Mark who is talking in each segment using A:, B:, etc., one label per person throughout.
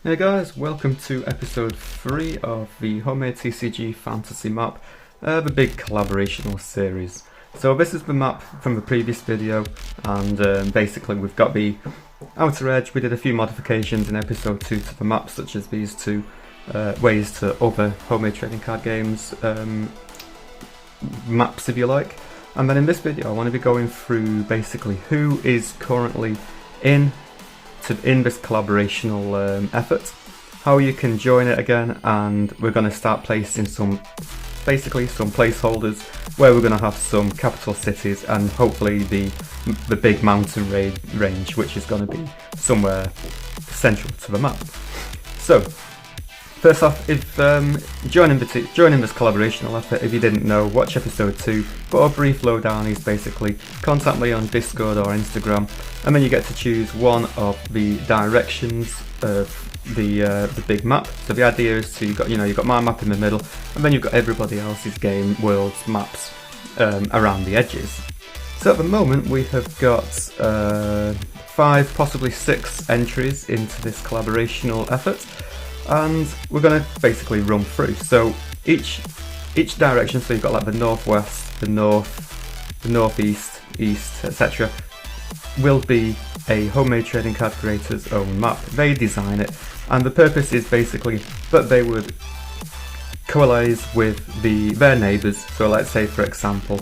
A: Hey guys, welcome to episode 3 of the Homemade TCG Fantasy Map, the big collaborational series. So this is the map from the previous video, and basically we've got the outer edge. We did a few modifications in episode 2 to the map, such as these two ways to other homemade trading card games maps, if you like. And then in this video I want to be going through basically who is currently in this collaborational effort, how you can join it again, and we're going to start placing some placeholders where we're going to have some capital cities and hopefully the big mountain range, which is going to be somewhere central to the map. So first off, if joining this collaborational effort, if you didn't know, watch episode 2, but a brief lowdown is basically contact me on Discord or Instagram, and then you get to choose one of the directions of the big map. So the idea is to you've got my map in the middle, and then you've got everybody else's game world's maps around the edges. So at the moment we have got 5, possibly 6 entries into this collaborational effort. And we're going to basically run through. So each direction, so you've got like the northwest, the north, the northeast, east, etc., will be a homemade trading card creator's own map. They design it, and the purpose is basically that they would coalesce with their neighbours. So let's say, for example,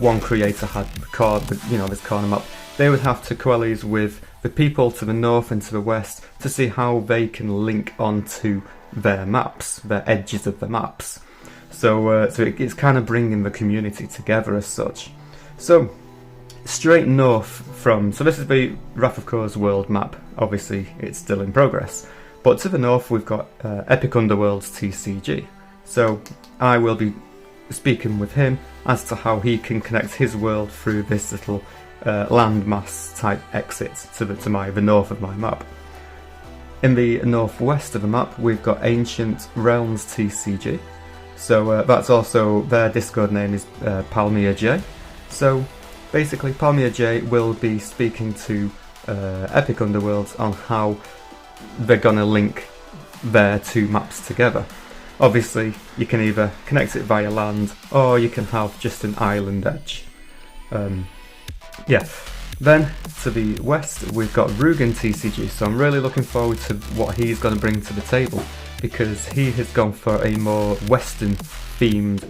A: one creator had this corner map. They would have to coalesce with the people to the north and to the west to see how they can link onto their maps, their edges of the maps. So it's kind of bringing the community together as such. So straight north so this is the Wrath of Kor's world map. Obviously it's still in progress, but to the north we've got Epic Underworld's TCG. So I will be speaking with him as to how he can connect his world through this little landmass type exit to the north of my map. In the northwest of the map we've got Ancient Realms TCG. So that's also, their Discord name is Palmia J. So basically Palmia J will be speaking to Epic Underworlds on how they're gonna link their two maps together. Obviously you can either connect it via land or you can have just an island edge. Then to the west we've got Rugen TCG, so I'm really looking forward to what he's going to bring to the table, because he has gone for a more western themed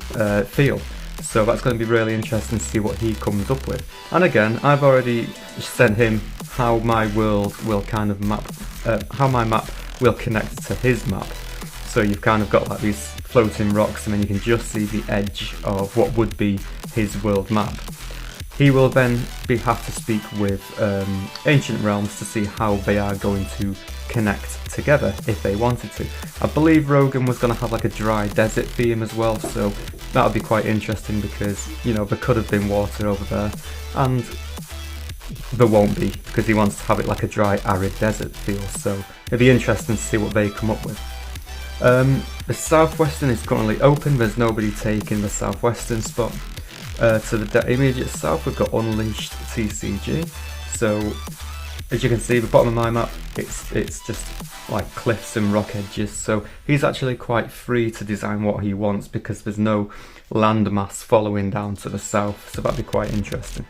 A: feel. So that's going to be really interesting to see what he comes up with. And again, I've already sent him how my world will kind of how my map will connect to his map. So you've kind of got like these floating rocks, and then you can just see the edge of what would be his world map. He will then have to speak with Ancient Realms to see how they are going to connect together if they wanted to. I believe Rogan was going to have like a dry desert theme as well, so that would be quite interesting, because there could have been water over there, and there won't be, because he wants to have it like a dry arid desert feel. So it'd be interesting to see what they come up with. The southwestern is currently open. There's nobody taking the southwestern spot. To the immediate south we've got Unleashed TCG. So as you can see, the bottom of my map, it's just like cliffs and rock edges, so he's actually quite free to design what he wants, because there's no landmass following down to the south, so that'd be quite interesting.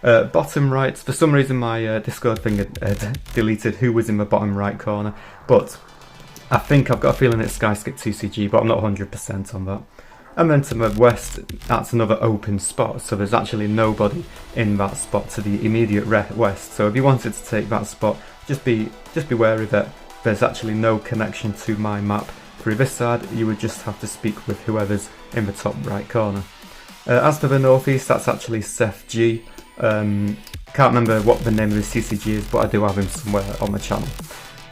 A: Bottom right, for some reason my Discord thing had deleted who was in the bottom right corner, but I think I've got a feeling it's Skyskip TCG, but I'm not 100% on that. And then to the west, that's another open spot, so there's actually nobody in that spot to the immediate west. So if you wanted to take that spot, just be wary that there's actually no connection to my map through this side. You would just have to speak with whoever's in the top right corner. As for the northeast, that's actually Seth G. Can't remember what the name of his TCG is, but I do have him somewhere on the channel.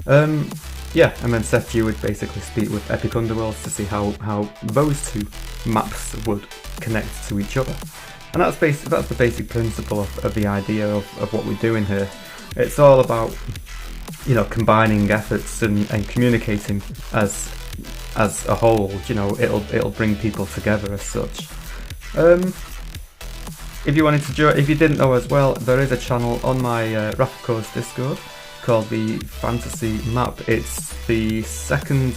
A: And then Seth G would basically speak with Epic Underworlds to see how those two maps would connect to each other. And that's the basic principle of the idea of what we're doing here. It's all about combining efforts and communicating as a whole. It'll bring people together as such. If you wanted to join, if you didn't know as well, there is a channel on my Wrath of Kor's Discord. called the Fantasy map. It's the second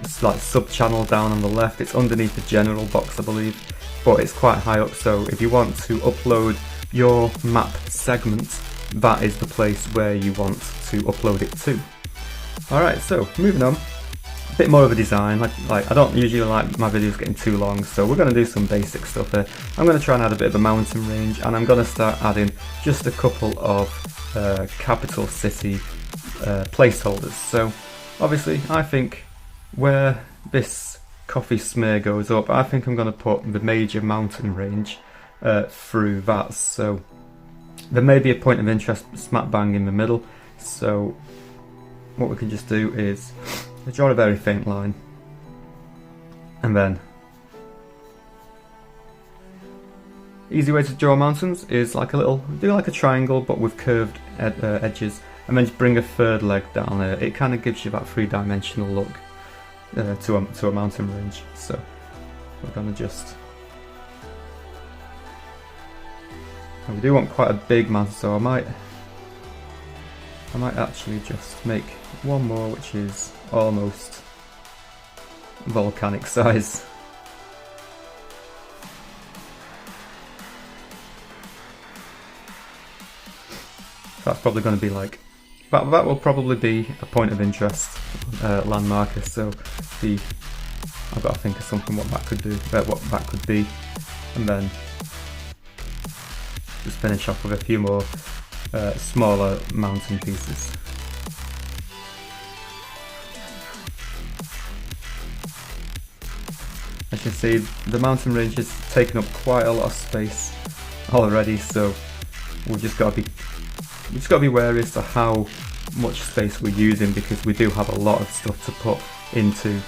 A: sub-channel down on the left. It's underneath the general box, I believe, but it's quite high up, so if you want to upload your map segment, that is the place where you want to upload it to. Alright, so moving on. A bit more of a design, like I don't usually like my videos getting too long, so we're going to do some basic stuff here. I'm going to try and add a bit of a mountain range, and I'm going to start adding just a couple of capital city placeholders. So obviously I think where this coffee smear goes up, I think I'm going to put the major mountain range through that, so there may be a point of interest smack bang in the middle. So what we can just do is draw a very faint line, and then easy way to draw mountains is like a little, do like a triangle but with curved edges, and then just bring a third leg down there. It kind of gives you that three-dimensional look to a mountain range. So we're gonna just, and we do want quite a big mountain, so I might actually just make one more which is almost volcanic size. That's probably going to be like, that will probably be a point of interest landmarker, so I've got to think of something what that could do, what that could be, and then just finish off with a few more smaller mountain pieces. As you can see, the mountain range has taken up quite a lot of space already, so we've just got to be wary as to how much space we're using, because we do have a lot of stuff to put into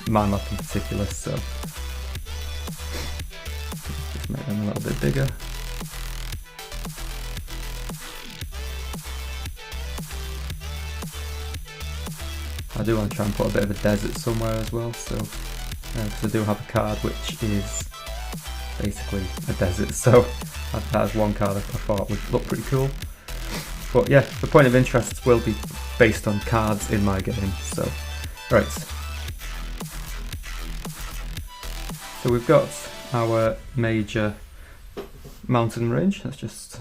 A: my map in particular. So just make them a little bit bigger. I do want to try and put a bit of a desert somewhere as well, so because I do have a card which is basically a desert, so that is one card I thought would look pretty cool. But yeah, the point of interest will be based on cards in my game. So right, so we've got our major mountain range. Let's just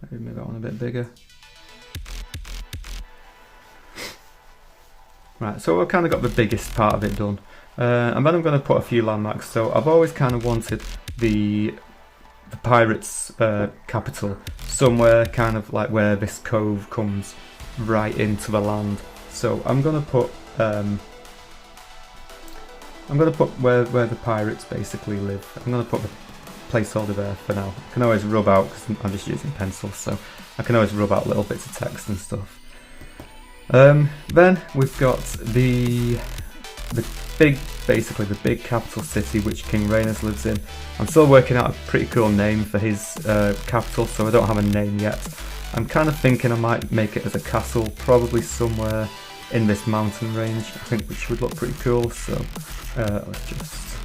A: maybe make that one a bit bigger. Right, so we've kind of got the biggest part of it done, and then I'm going to put a few landmarks. So I've always kind of wanted the pirates' capital somewhere kind of like where this cove comes right into the land. So I'm going to put where the pirates basically live. I'm going to put the placeholder there for now. I can always rub out, because I'm just using pencils, so I can always rub out little bits of text and stuff. Then we've got the big capital city which King Rhaenys lives in. I'm still working out a pretty cool name for his capital, so I don't have a name yet. I'm kind of thinking I might make it as a castle, probably somewhere in this mountain range, I think, which would look pretty cool. So let's just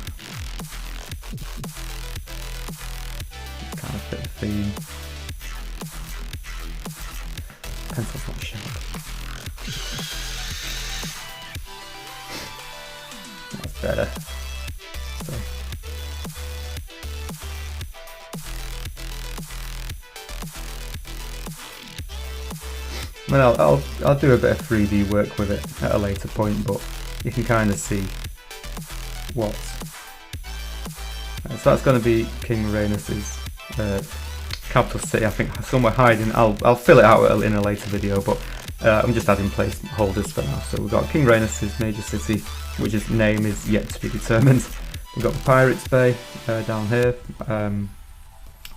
A: kind of fit a theme. Pencil's not sharp. That's better. So well, I'll do a bit of 3D work with it at a later point, but you can kind of see what. So that's going to be King Rhaenys' capital city. I think somewhere hiding. I'll fill it out in a later video, but I'm just adding placeholders for now. So we've got King Rhaenys' major city, which his name is yet to be determined. We've got the Pirates Bay down here.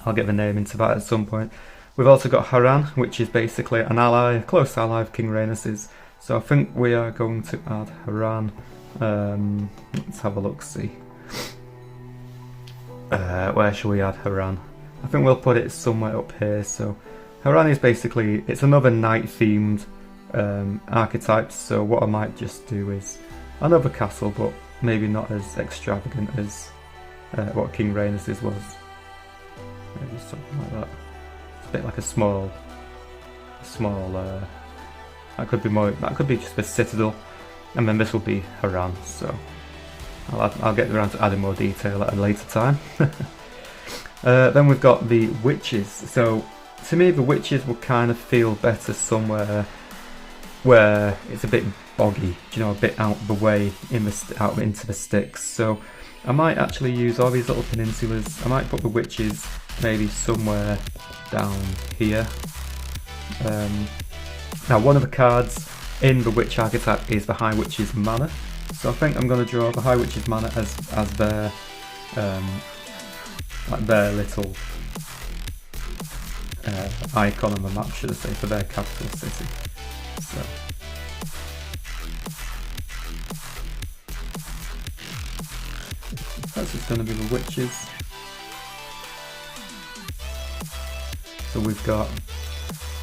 A: I'll get the name into that at some point. We've also got Harran, which is basically an ally, a close ally of King Rhaenys'. So I think we are going to add Harran. Let's have a look, see. Where shall we add Harran? I think we'll put it somewhere up here. So Harran is basically, it's another night themed archetype. So what I might just do is another castle, but maybe not as extravagant as what King Rhaenys' was. Maybe something like that. It's a bit like a small small. That could be more. That could be just a citadel, and then this will be Haran. So I'll get around to adding more detail at a later time. Then we've got the witches. So to me, the witches will kind of feel better somewhere where it's a bit boggy, you know, a bit out the way, out into the sticks. So I might actually use all these little peninsulas. I might put the witches maybe somewhere down here. Now one of the cards in the witch archetype is the High Witch's Manor. So I think I'm going to draw the High Witch's Manor as their like their little icon on the map, should I say, for their capital city. So that's just going to be the witches. So we've got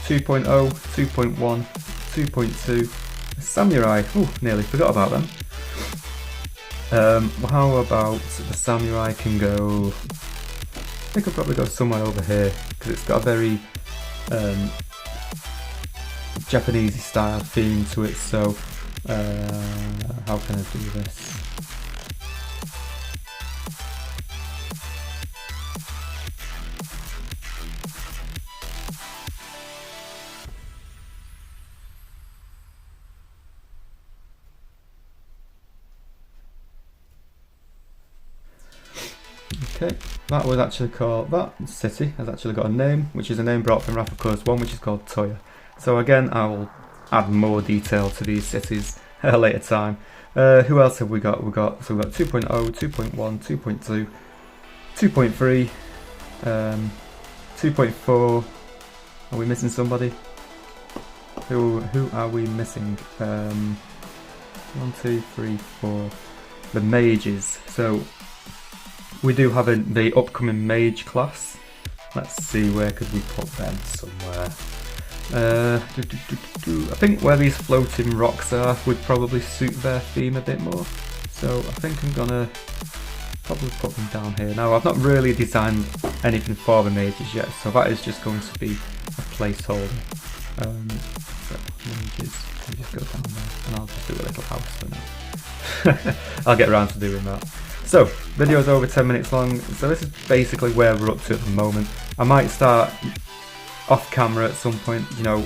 A: 2.0, 2.1, 2.2, samurai. Oh, nearly forgot about them. How about the samurai can go? I think I'll probably go somewhere over here because it's got a very Japanese style theme to it. So how can I do this? Okay, that was actually called, that city has actually got a name, which is a name brought from Wrath of Colors 1, which is called Toya. So again, I will add more detail to these cities at a later time. Who else have we got? We've got 2.0, 2.1, 2.2, 2.3, 2.4. Are we missing somebody? Who are we missing? 1, 2, 3, 4. The mages. So we do have the upcoming mage class. Let's see, where could we put them somewhere? I think where these floating rocks are would probably suit their theme a bit more. So I think I'm gonna probably put them down here. Now I've not really designed anything for the mages yet, so that is just going to be a placeholder. So mages, I'll just go down there and I'll just do a little house for now. I'll get around to doing that. So, video's over 10 minutes long, so this is basically where we're up to at the moment. I might start off camera at some point, you know,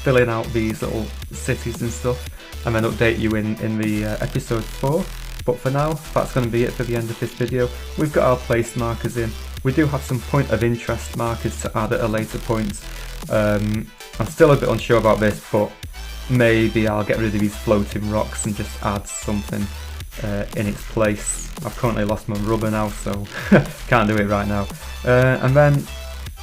A: filling out these little cities and stuff, and then update you in the episode 4. But for now, that's going to be it for the end of this video. We've got our place markers in. We do have some point of interest markers to add at a later point. I'm still a bit unsure about this, but maybe I'll get rid of these floating rocks and just add something in its place. I've currently lost my rubber now, so can't do it right now. And then,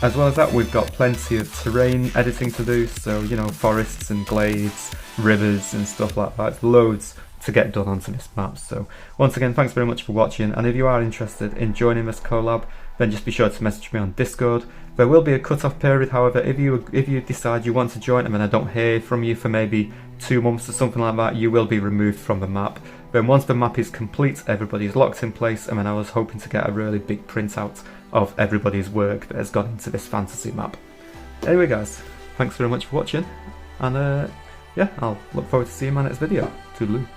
A: as well as that, we've got plenty of terrain editing to do, so, you know, forests and glades, rivers and stuff like that. It's loads to get done onto this map. So once again, thanks very much for watching, and if you are interested in joining this collab, then just be sure to message me on Discord. There will be a cut-off period, however. If you decide you want to join and then I don't hear from you for maybe 2 months or something like that, you will be removed from the map. Then once the map is complete, everybody's locked in place, and then I was hoping to get a really big printout of everybody's work that has gone into this fantasy map. Anyway guys, thanks very much for watching, and yeah, I'll look forward to seeing my next video. Toodaloo.